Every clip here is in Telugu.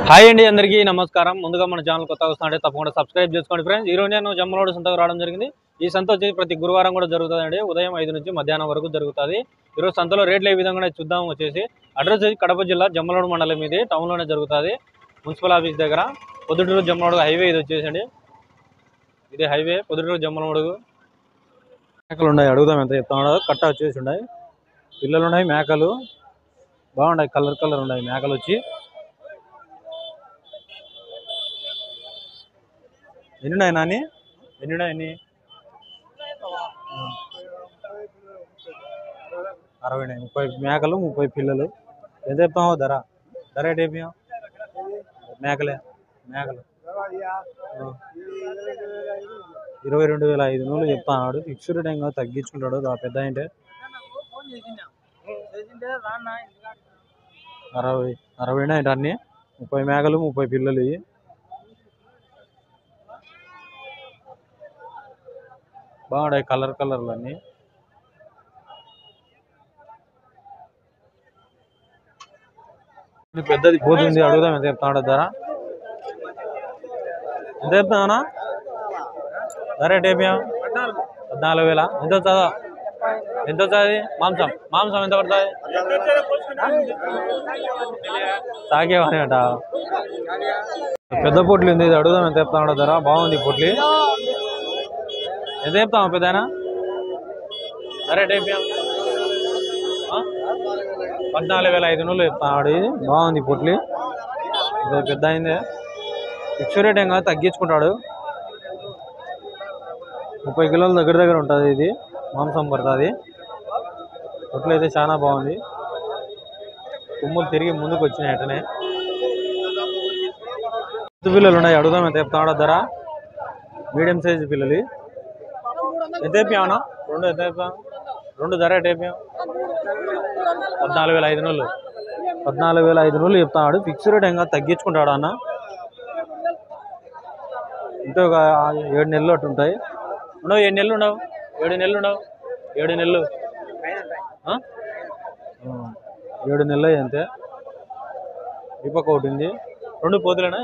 హాయ్ అండి, అందరికీ నమస్కారం. ముందుగా మన ఛానల్ కొత్తగా వస్తుంటే తప్పకుండా సబ్స్క్రైబ్ చేసుకోండి ఫ్రెండ్స్. ఈరోజు నేను జమ్మలమడుగు సంతకు రావడం జరిగింది. ఈ సంత వచ్చి ప్రతి గురువారం కూడా జరుగుతుందండి. ఉదయం 5 నుంచి మధ్యాహ్నం వరకు జరుగుతుంది. ఈరోజు సంతలో రేట్లు ఏ విధంగా చూద్దాం. వచ్చేసి అడ్రస్ వచ్చి కడప జిల్లా జమ్మలమడుగు మండలం, ఇది టౌన్లోనే జరుగుతుంది. మున్సిపల్ ఆఫీస్ దగ్గర పొద్దుటూరు జమ్మలమడుగు హైవే ఇది వచ్చేసండి. ఇది హైవే పొద్దుటూరు జమ్మలమడుగు. మేకలు ఉన్నాయి, అడుగుదాం ఎంత చెప్తాం. కట్ట వచ్చేసి ఉన్నాయి, పిల్లలు ఉన్నాయి, మేకలు బాగున్నాయి, కలర్ కలర్ ఉన్నాయి మేకలు వచ్చి. ఎన్నున్నాయి నాని, ఎన్నున్నాయి? 60, 30 మేకలు, 30 పిల్లలు. ఎంత చెప్తామో ధర? ధర ఏంటి చెప్పాం? మేకలు 22,500 చెప్తాడు. ఫిక్స్డ్ రేట్ ఇంకా తగ్గించుకుంటాడు పెద్ద అంటే. 60 అంటే అన్ని 30 మేకలు, 30 పిల్లలు. బాగున్నాయి కలర్ కలర్లు అన్ని. పెద్దది పోతుంది, అడుగుదాం ఎంత చెప్తాడు ధర? ఎంత చెప్తానా ధర? ఏంటి 14,000. ఎంత వస్తుందా? ఎంత వస్తుంది మాంసం ఎంత పడుతుంది? సాగేవాని అంట. పెద్ద పొట్లు ఉంది, ఇది అడుగుదాం ఎంత చెప్తాడు ధర? బాగుంది పొట్లి. ఎంత చెప్తాము పెద్దనా ధర? ఏంటి 14,500 చెప్తాడు. బాగుంది పొట్లి, ఇది పెద్ద అయిందే. ఫిక్స్ రేట్ ఏం కాదు, తగ్గించుకుంటాడు. 30 కిలోల దగ్గర ఉంటుంది. ఇది మాంసం పడుతుంది. పొట్లు అయితే చాలా బాగుంది. కొమ్ములు తిరిగి ముందుకు వచ్చినాయి అటనే. పిల్లలు ఉన్నాయి, అడుగుదాం ఎంత చెప్తాడు ధర? మీడియం సైజు పిల్లలు. ఎంత చెప్పామన్నా? రెండు ఎంత చెప్పాం? రెండు ధర ఎట్ చెప్పాం? 14,500. 14,500 చెప్తాడు. ఫిక్స్ రేట్ ఇంకా తగ్గించుకుంటాడు అన్న. ఇంకా ఒక 7 నెలలు అటు ఉంటాయి. ఉండవు 7 నెలలు ఉండవు, 7 నెలలు ఉండవు, 7 నెలలు 7 నెలలు అంతే. ఈ పక్క ఒకటి ఉంది. 2 పోతులేనా?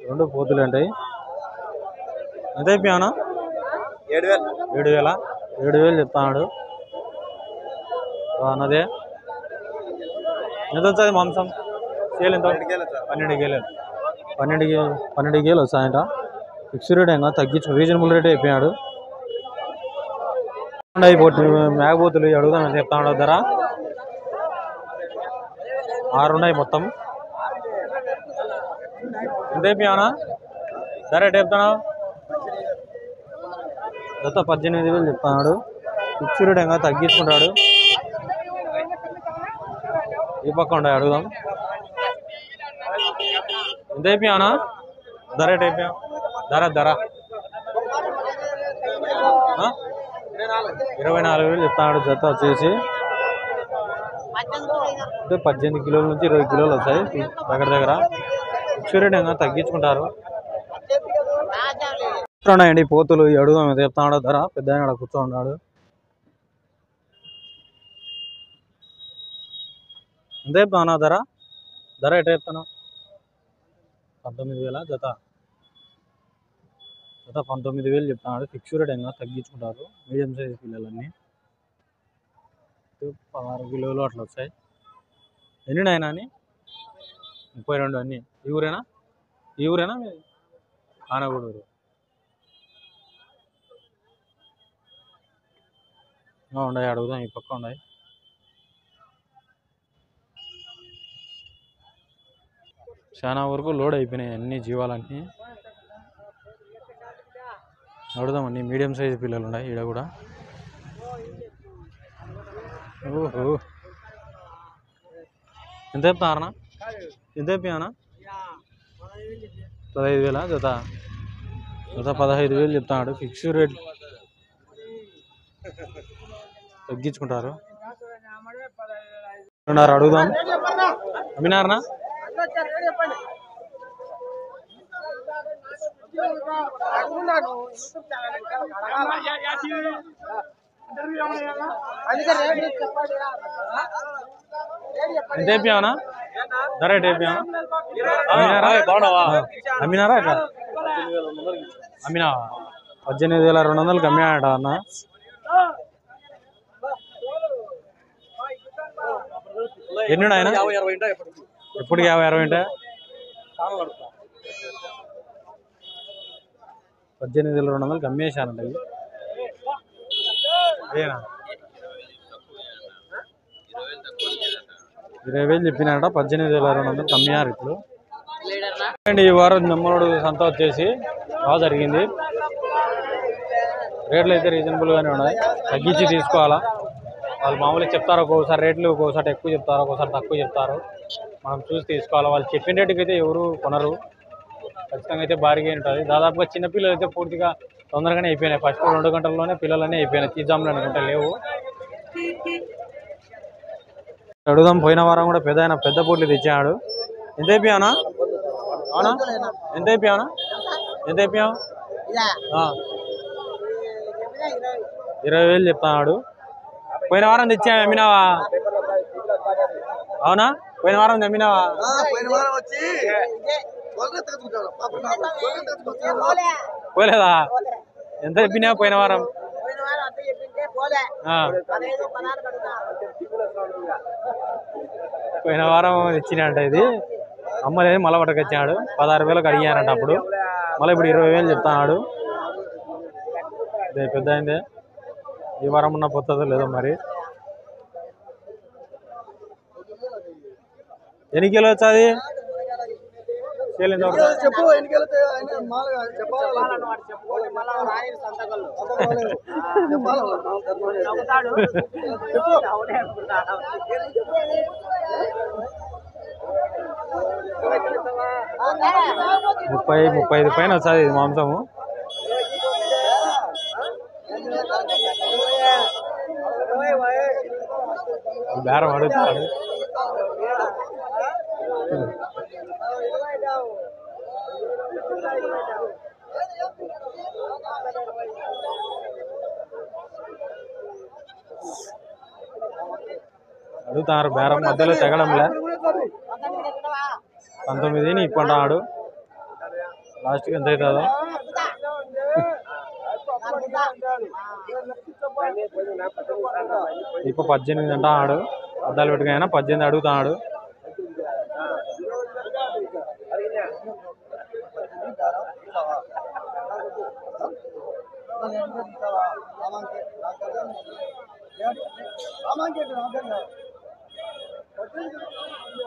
2 పోతులు ఉంటాయి. ఎంత చెప్పామన్నా? 7,000 చెప్తాడు అన్నదే. ఎంత వస్తుంది మాంసం? సేల్ ఎంత? 12 కేలు. 12 కేలు వస్తాయంట. ఫిక్స్ రేట్ అయినా తగ్గించు, రీజనబుల్ రేట్ అయిపోయాడు. మేకపోతులు అడుగుదాం ఎంత చెప్తాడు ధర? 6 ఉన్నాయి మొత్తం. ఎంత అయిపోయానా ధర? ఎట్ చెప్తాను? జత 18,000 చెప్తాడు. ఫిక్స్ రేట్ ఇంకా తగ్గించుకుంటాడు. ఈ పక్క ఉండే అడుగుదాం. ఎంత అయిపోయానా ధర? ఎట్ అయిపోయాం ధర? 24,000 చెప్తాడు. జత వచ్చేసి అంటే 18 కిలోల నుంచి 20 కిలోలు వస్తాయి దగ్గర. ఫిక్స్ రేట్ ఇంకా తగ్గించుకుంటారు. ఉన్నాయండి పోతులు, అడుగుదాం ఎంత చెప్తాడు ధర? పెద్ద ఆయన కూర్చో ఉన్నాడు. ఎంత చెప్తానా ధర? ధర ఎట్లా చెప్తాను? 19,000 జత. 19,000 చెప్తాడు. ఫిక్స్ రేట్ ఇంకా తగ్గించుకుంటారు. మీడియం సైజ్ పిల్లలన్నీ 16 కిలోలు అట్లా వస్తాయి. ఎన్ని అయినా అని? 32 అన్నీ. ఈ ఊరేనా ఆనగూడూరు. ఉన్నాయి, అడుగుదాం. ఈ పక్క ఉన్నాయి. చాలా వరకు లోడ్ అయిపోయినాయి అన్ని జీవాలన్నీ. అడుగుదాం. అన్ని మీడియం సైజు పిల్లలు ఉన్నాయి ఈడ కూడా. ఓహో, ఎంత చెప్తారన్నా? ఎంత చెప్పానా? 15,000 జత. 15,000 చెప్తాడు. ఫిక్స్ రేట్ తగ్గించుకుంటారు. అడుగుదాం. అమ్మినారనా? ఎంత చెప్పావనా? ధర రేట్ అమ్మినారా ఎట్లా అమ్మినావా 18,200 అమ్మాడట అన్న. ఎన్ని ఆయన ఎప్పుడు 50-60 ఉంటా 18,200 అమ్మేశానంట. అదేనా 20,000 చెప్పినారట 18,200 అమ్మారు. ఇప్పుడు ఈ వారం జమ్మలోడు సంత వచ్చేసి బాగా జరిగింది. రేట్లు అయితే రీజనబుల్గానే ఉన్నాయి, తగ్గించి తీసుకోవాలా. వాళ్ళు మామూలుగా చెప్తారు, ఒక్కోసారి రేట్లు ఒక్కోసారి ఎక్కువ చెప్తారు, ఒక్కోసారి తక్కువ చెప్తారు. మనం చూసి తీసుకోవాలి. వాళ్ళు చెప్పిన రేటుకి అయితే ఎవరు కొనరు, ఖచ్చితంగా అయితే భారీగా ఉంటుంది. దాదాపుగా చిన్నపిల్లలు అయితే పూర్తిగా తొందరగానే అయిపోయినాయి. ఫస్ట్ 2 గంటల్లోనే పిల్లలన్నీ అయిపోయినాయి. తీజాములు అనుకుంటే లేవు. అడుగుదాం. పోయిన వారం కూడా పెద్ద పూట్లు తెచ్చాడు. ఎంత అయిపోయానా? అవునా? ఎంత అయిపోయానా? ఎంత అయిపోయావు? 20,000 చెప్తాడు. పోయిన వారం తెచ్చా అమ్మినావా? అవునా? పోయిన వారం అమ్మినావా? పోలేదా? ఎంత చెప్పినావు పోయిన వారం? పోయిన వారం ఇచ్చినంట. ఇది అమ్మలేదు, మళ్ళీ పట్టుకొచ్చాడు. 16,000 అడిగానంట అప్పుడు. మళ్ళీ ఇప్పుడు 20,000 చెప్తాడు. ఇదే పెద్ద అయిందే. ఈ వారం ఉన్న పొత్తదో లేదో మరి. ఎన్ని కిలో వచ్చాది? చెప్పు. ముప్పై 35 పైన వచ్చాది ఇది మాంసము. బేరం అడుగుతాడు. అడుగుతారు బేరం, మధ్యలో తెగడంలే. 19 ఇప్పంటాడు. లాస్ట్కి ఎంత అవుతుందో. ఇప్పుడు 18 అంటాడు. అద్దాలు పెట్టుకైనా 18 అడుగుతాడు.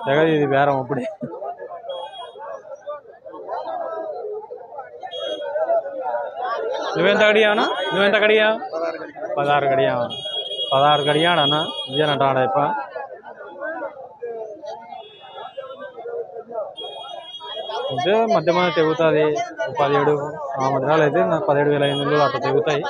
తెగది ఇది బేరం అప్పుడే. నువ్వెంత కడియావనా? 16 కడియావా? 16 కడియాడన్నా ఇయ్యనంటాడా ఇప్ప. అంటే మధ్య తెగుతుంది. 17 మధ్యలో అయితే 17,500 అట్లా తెగుతాయి.